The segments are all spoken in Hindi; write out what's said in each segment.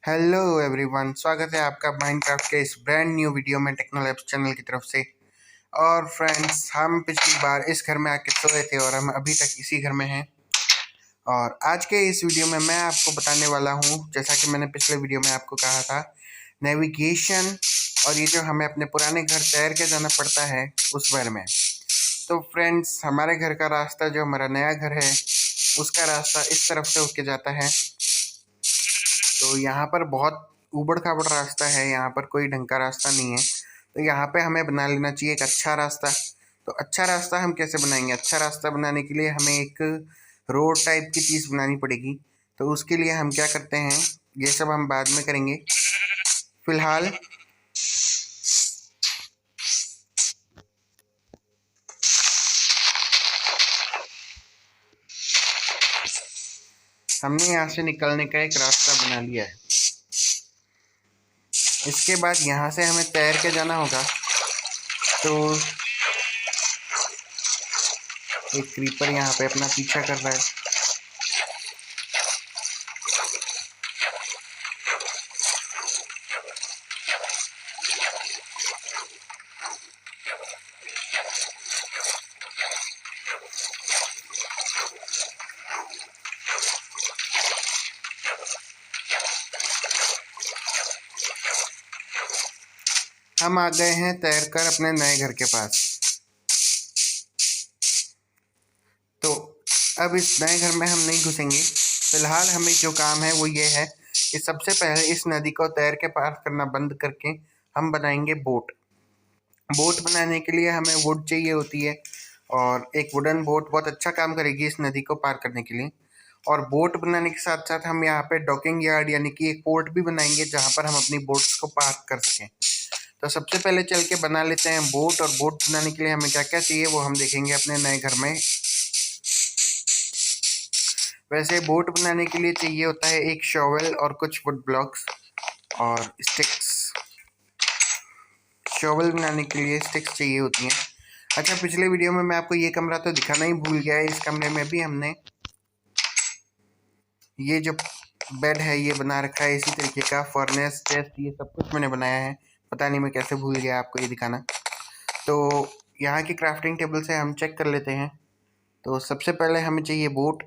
हेलो एवरीवन, स्वागत है आपका माइनक्राफ्ट के इस ब्रांड न्यू वीडियो में टेक्नोलैब्स चैनल की तरफ से। और फ्रेंड्स, हम पिछली बार इस घर में आके सोए थे और हम अभी तक इसी घर में हैं। और आज के इस वीडियो में मैं आपको बताने वाला हूँ, जैसा कि मैंने पिछले वीडियो में आपको कहा था, नेविगेशन और ये जो हमें अपने पुराने घर तैर के जाना पड़ता है उस बारे में। तो फ्रेंड्स, हमारे घर का रास्ता, जो हमारा नया घर है, उसका रास्ता इस तरफ से होके जाता है। तो यहाँ पर बहुत ऊबड़ खाबड़ रास्ता है, यहाँ पर कोई ढंग का रास्ता नहीं है। तो यहाँ पे हमें बना लेना चाहिए एक अच्छा रास्ता। तो अच्छा रास्ता हम कैसे बनाएंगे? अच्छा रास्ता बनाने के लिए हमें एक रोड टाइप की चीज़ बनानी पड़ेगी। तो उसके लिए हम क्या करते हैं, ये सब हम बाद में करेंगे। फिलहाल हमने यहाँ से निकलने का एक रास्ता बना लिया है। इसके बाद यहाँ से हमें तैर के जाना होगा। तो एक क्रीपर यहाँ पे अपना पीछा कर रहा है। हम आ गए हैं तैरकर अपने नए घर के पास। तो अब इस नए घर में हम नहीं घुसेंगे। फिलहाल हमें जो काम है वो ये है कि सबसे पहले इस नदी को तैर के पार करना बंद करके हम बनाएंगे बोट। बोट बनाने के लिए हमें वुड चाहिए होती है, और एक वुडन बोट बहुत अच्छा काम करेगी इस नदी को पार करने के लिए। और बोट बनाने के साथ साथ हम यहाँ पे डॉकिंग यार्ड यानी कि एक पोर्ट भी बनाएंगे, जहाँ पर हम अपनी बोट्स को पार्क कर सकें। तो सबसे पहले चल के बना लेते हैं बोट। और बोट बनाने के लिए हमें क्या क्या चाहिए वो हम देखेंगे अपने नए घर में। वैसे बोट बनाने के लिए चाहिए होता है एक शॉवेल और कुछ वुड ब्लॉक्स और स्टिक्स। शॉवेल बनाने के लिए स्टिक्स चाहिए होती हैं। अच्छा, पिछले वीडियो में मैं आपको ये कमरा तो दिखाना ही भूल गया है। इस कमरे में भी हमने ये जो बेड है ये बना रखा है इसी तरीके का। फर्नेस, चेस्ट, ये सब कुछ मैंने बनाया है। पता नहीं मैं कैसे भूल गया आपको ये दिखाना। तो यहाँ की क्राफ्टिंग टेबल से हम चेक कर लेते हैं। तो सबसे पहले हमें चाहिए बोट।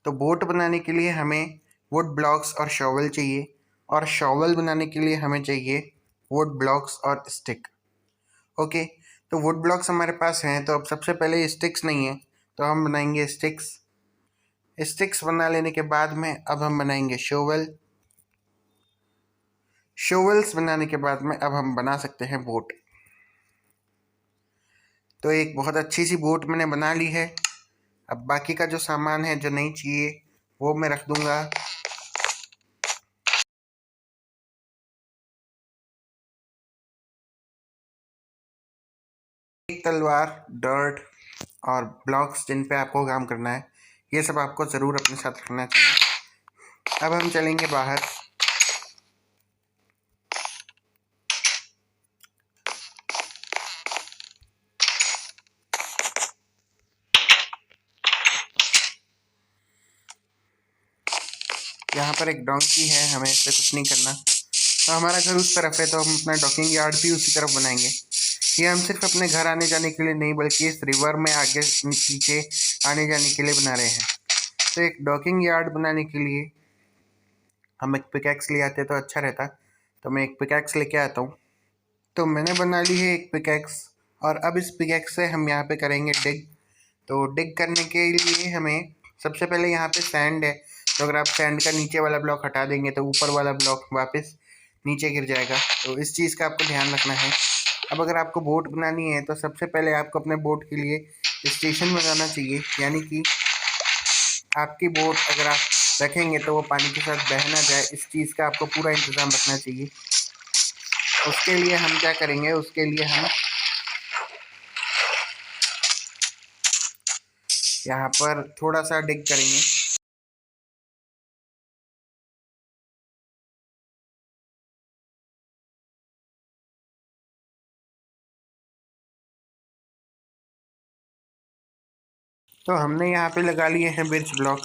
तो बोट बनाने के लिए हमें वुड ब्लॉक्स और शॉवेल चाहिए, और शॉवेल बनाने के लिए हमें चाहिए वुड ब्लॉक्स और स्टिक। ओके, तो वुड ब्लॉक्स हमारे पास हैं। तो अब सबसे पहले स्टिक्स नहीं है, तो हम बनाएंगे स्टिक्स। स्टिक्स बना लेने के बाद में अब हम बनाएंगे शोवेल। शोवेल्स बनाने के बाद में अब हम बना सकते हैं बोट। तो एक बहुत अच्छी सी बोट मैंने बना ली है। अब बाकी का जो सामान है जो नहीं चाहिए वो मैं रख दूंगा। एक तलवार, डर्ट और ब्लॉक्स जिन पे आपको काम करना है, ये सब आपको ज़रूर अपने साथ रखना चाहिए। अब हम चलेंगे बाहर। यहाँ पर एक डोंकी है, हमें इससे कुछ नहीं करना। तो हमारा घर उस तरफ है, तो हम अपना डॉकिंग यार्ड भी उसी तरफ बनाएंगे। ये हम सिर्फ अपने घर आने जाने के लिए नहीं, बल्कि इस रिवर में आगे पीछे आने जाने के लिए बना रहे हैं। तो एक डॉकिंग यार्ड बनाने के लिए हम एक पिकैक्स ले आते तो अच्छा रहता। तो मैं एक पिकैक्स लेके आता हूँ। तो मैंने बना ली है एक पिकैक्स, और अब इस पिकैक्स से हम यहाँ पे करेंगे डिग। तो डिग करने के लिए हमें सबसे पहले यहाँ पे सैंड है। तो अगर आप सैंड का नीचे वाला ब्लॉक हटा देंगे तो ऊपर वाला ब्लॉक वापस नीचे गिर जाएगा। तो इस चीज़ का आपको ध्यान रखना है। अब अगर आपको बोट बनानी है तो सबसे पहले आपको अपने बोट के लिए स्टेशन बनाना चाहिए, यानी कि आपकी बोट अगर आप रखेंगे तो वो पानी के साथ बह ना जाए, इस चीज़ का आपको पूरा इंतज़ाम रखना चाहिए। उसके लिए हम क्या करेंगे, उसके लिए हम यहाँ पर थोड़ा सा डिग करेंगे। तो हमने यहाँ पे लगा लिए हैं बिर्च ब्लॉक।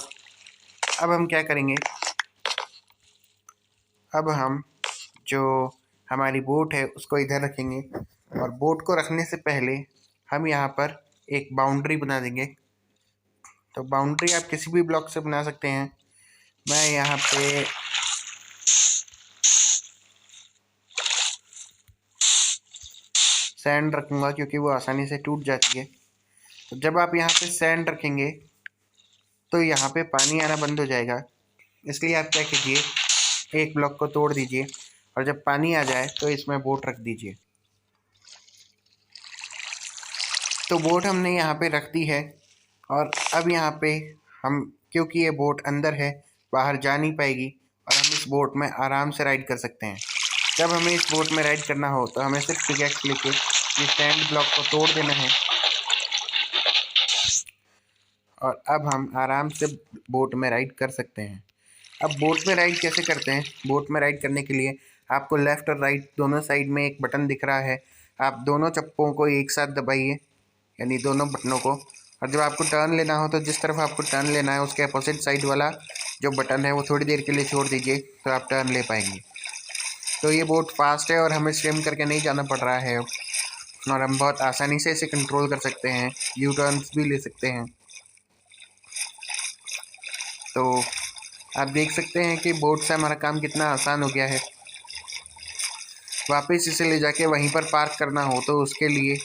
अब हम क्या करेंगे, अब हम जो हमारी बोट है उसको इधर रखेंगे, और बोट को रखने से पहले हम यहाँ पर एक बाउंड्री बना देंगे। तो बाउंड्री आप किसी भी ब्लॉक से बना सकते हैं। मैं यहाँ पे सैंड रखूँगा क्योंकि वो आसानी से टूट जाती है। तो जब आप यहाँ पे सैंड रखेंगे तो यहाँ पे पानी आना बंद हो जाएगा। इसलिए आप क्या कीजिए, एक ब्लॉक को तोड़ दीजिए और जब पानी आ जाए तो इसमें बोट रख दीजिए। तो बोट हमने यहाँ पे रख दी है, और अब यहाँ पे हम, क्योंकि ये बोट अंदर है, बाहर जा नहीं पाएगी, और हम इस बोट में आराम से राइड कर सकते हैं। जब हमें इस बोट में राइड करना हो तो हमें सिर्फ पिकैक्स लेके ये सैंड ब्लॉक को तोड़ देना है, और अब हम आराम से बोट में राइड कर सकते हैं। अब बोट में राइड कैसे करते हैं? बोट में राइड करने के लिए आपको लेफ़्ट और राइट दोनों साइड में एक बटन दिख रहा है। आप दोनों चप्पों को एक साथ दबाइए, यानी दोनों बटनों को, और जब आपको टर्न लेना हो तो जिस तरफ आपको टर्न लेना है उसके अपोजिट साइड वाला जो बटन है वो थोड़ी देर के लिए छोड़ दीजिए, तो आप टर्न ले पाएंगे। तो ये बोट फास्ट है और हमें स्विम करके नहीं जाना पड़ रहा है, और हम बहुत आसानी से इसे कंट्रोल कर सकते हैं, यू टर्न्स भी ले सकते हैं। तो आप देख सकते हैं कि बोट से हमारा काम कितना आसान हो गया है। वापस इसे ले जाके वहीं पर पार्क करना हो तो उसके लिए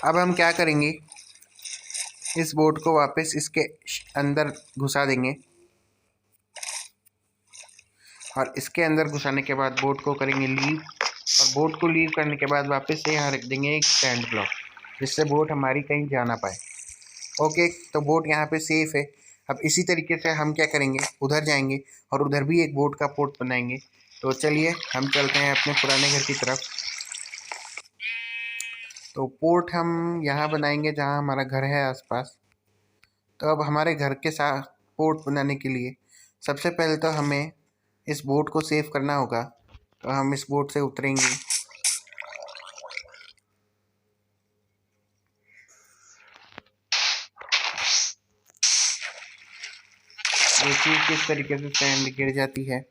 अब हम क्या करेंगे, इस बोट को वापस इसके अंदर घुसा देंगे, और इसके अंदर घुसाने के बाद बोट को करेंगे लीव, और बोट को लीव करने के बाद वापस से यहाँ रख देंगे एक सैंड ब्लॉक, जिससे बोट हमारी कहीं जा ना पाए। ओके, तो बोट यहाँ पे सेफ है। अब इसी तरीके से हम क्या करेंगे, उधर जाएंगे और उधर भी एक बोट का पोर्ट बनाएंगे। तो चलिए हम चलते हैं अपने पुराने घर की तरफ। तो पोर्ट हम यहाँ बनाएंगे जहाँ हमारा घर है आसपास। तो अब हमारे घर के साथ पोर्ट बनाने के लिए सबसे पहले तो हमें इस बोट को सेव करना होगा। तो हम इस बोट से उतरेंगे, देखिए किस तरीके से सैंड गिर जाती है।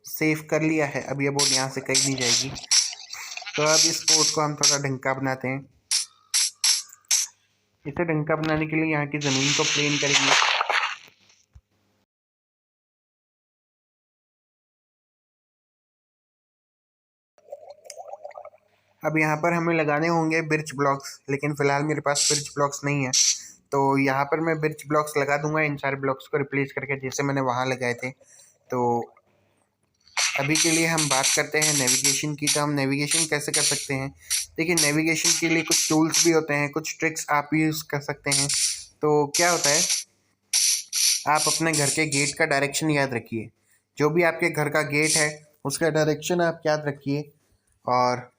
सेव कर लिया है, अब ये बोट यहाँ से कहीं नहीं जाएगी। तो अब इस बोट को हम थोड़ा ढंका बनाते हैं। इसे ढंका बनाने के लिए यहाँ की ज़मीन को प्लेन करेंगे। अब यहाँ पर हमें लगाने होंगे बिर्च ब्लॉक्स, लेकिन फ़िलहाल मेरे पास बिर्च ब्लॉक्स नहीं है। तो यहाँ पर मैं बिर्च ब्लॉक्स लगा दूंगा, इन सारे ब्लॉक्स को रिप्लेस करके जैसे मैंने वहाँ लगाए थे। तो अभी के लिए हम बात करते हैं नेविगेशन की। तो हम नेविगेशन कैसे कर सकते हैं? देखिए, नेविगेशन के लिए कुछ टूल्स भी होते हैं, कुछ ट्रिक्स आप यूज़ कर सकते हैं। तो क्या होता है, आप अपने घर के गेट का डायरेक्शन याद रखिए। जो भी आपके घर का गेट है उसका डायरेक्शन आप याद रखिए। और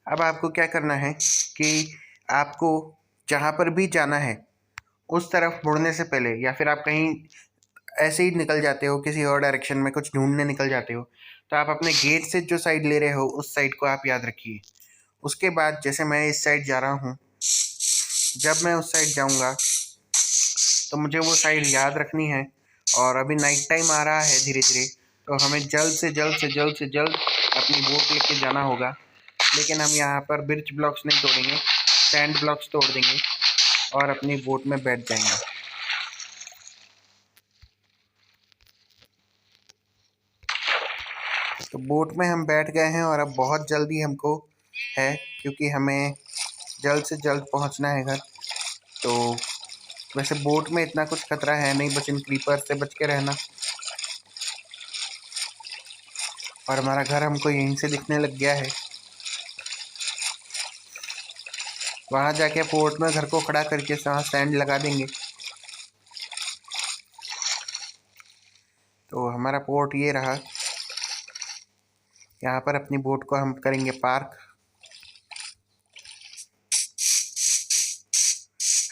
अब आपको क्या करना है कि आपको जहाँ पर भी जाना है उस तरफ मुड़ने से पहले, या फिर आप कहीं ऐसे ही निकल जाते हो किसी और डायरेक्शन में कुछ ढूंढने निकल जाते हो, तो आप अपने गेट से जो साइड ले रहे हो उस साइड को आप याद रखिए। उसके बाद जैसे मैं इस साइड जा रहा हूँ, जब मैं उस साइड जाऊँगा तो मुझे वो साइड याद रखनी है। और अभी नाइट टाइम आ रहा है धीरे धीरे, तो हमें जल्द से जल्द से जल्द से जल्द अपनी बोट लेके जाना होगा। लेकिन हम यहाँ पर बिर्च ब्लॉक्स नहीं तोड़ेंगे, सैंड ब्लॉक्स तोड़ देंगे और अपनी बोट में बैठ जाएंगे। तो बोट में हम बैठ गए हैं और अब बहुत जल्दी हमको है, क्योंकि हमें जल्द से जल्द पहुंचना है घर। तो वैसे बोट में इतना कुछ खतरा है नहीं, बस इन क्रीपर से बच के रहना। और हमारा घर हमको यहीं से दिखने लग गया है। वहाँ जाके पोर्ट में घर को खड़ा करके वहाँ स्टैंड लगा देंगे। तो हमारा पोर्ट ये रहा। यहाँ पर अपनी बोट को हम करेंगे पार्क।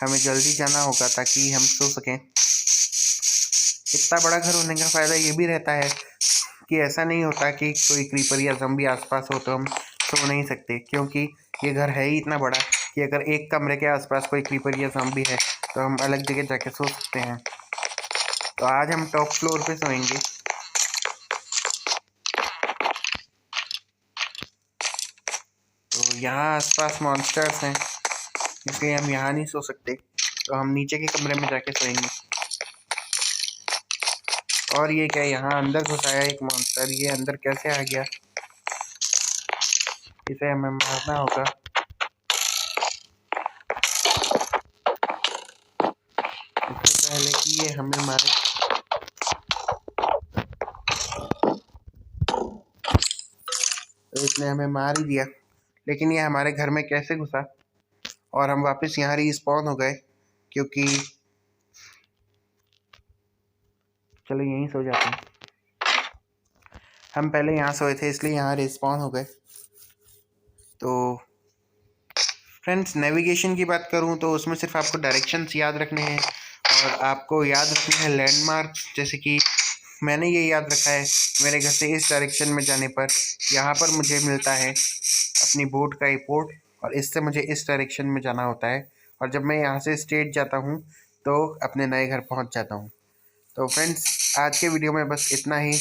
हमें जल्दी जाना होगा ताकि हम सो सकें। इतना बड़ा घर होने का फ़ायदा ये भी रहता है कि ऐसा नहीं होता कि कोई क्रीपर या ज़म्बी आसपास हो तो हम सो नहीं सकते, क्योंकि ये घर है ही इतना बड़ा कि अगर एक कमरे के आसपास कोई क्रीपर या ज़ॉम्बी है तो हम अलग जगह जाके सो सकते हैं। तो आज हम टॉप फ्लोर पे सोएंगे। तो यहाँ आसपास मॉन्स्टर्स हैं, इसलिए हम यहाँ नहीं सो सकते, तो हम नीचे के कमरे में जाके सोएंगे। और ये क्या, यहाँ अंदर घुसा है एक मॉन्स्टर, ये अंदर कैसे आ गया? इसे हमें मारना होगा। इससे पहले कि ये हमें मारे। तो इसने हमें मार ही दिया, लेकिन ये हमारे घर में कैसे घुसा? और हम वापस यहाँ रिस्पॉन हो गए, क्योंकि चलो यहीं सो जाते हैं। हम पहले यहाँ सोए थे इसलिए यहाँ रिस्पॉन हो गए। तो फ्रेंड्स, नेविगेशन की बात करूँ तो उसमें सिर्फ आपको डायरेक्शंस याद रखने हैं और आपको याद रखने हैं लैंडमार्क्स। जैसे कि मैंने ये याद रखा है, मेरे घर से इस डायरेक्शन में जाने पर यहाँ पर मुझे मिलता है अपनी बोट का एयरपोर्ट, और इससे मुझे इस डायरेक्शन में जाना होता है, और जब मैं यहाँ से स्ट्रेट जाता हूँ तो अपने नए घर पहुँच जाता हूँ। तो फ्रेंड्स, आज के वीडियो में बस इतना ही।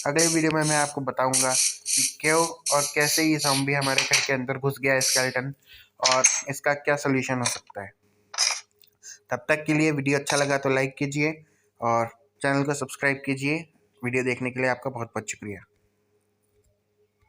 अगले वीडियो में मैं आपको बताऊंगा कि क्यों और कैसे ये ज़ॉम्बी हमारे घर के अंदर घुस गया स्केलेटन, और इसका क्या सोल्यूशन हो सकता है। तब तक के लिए वीडियो अच्छा लगा तो लाइक कीजिए और चैनल को सब्सक्राइब कीजिए। वीडियो देखने के लिए आपका बहुत बहुत शुक्रिया।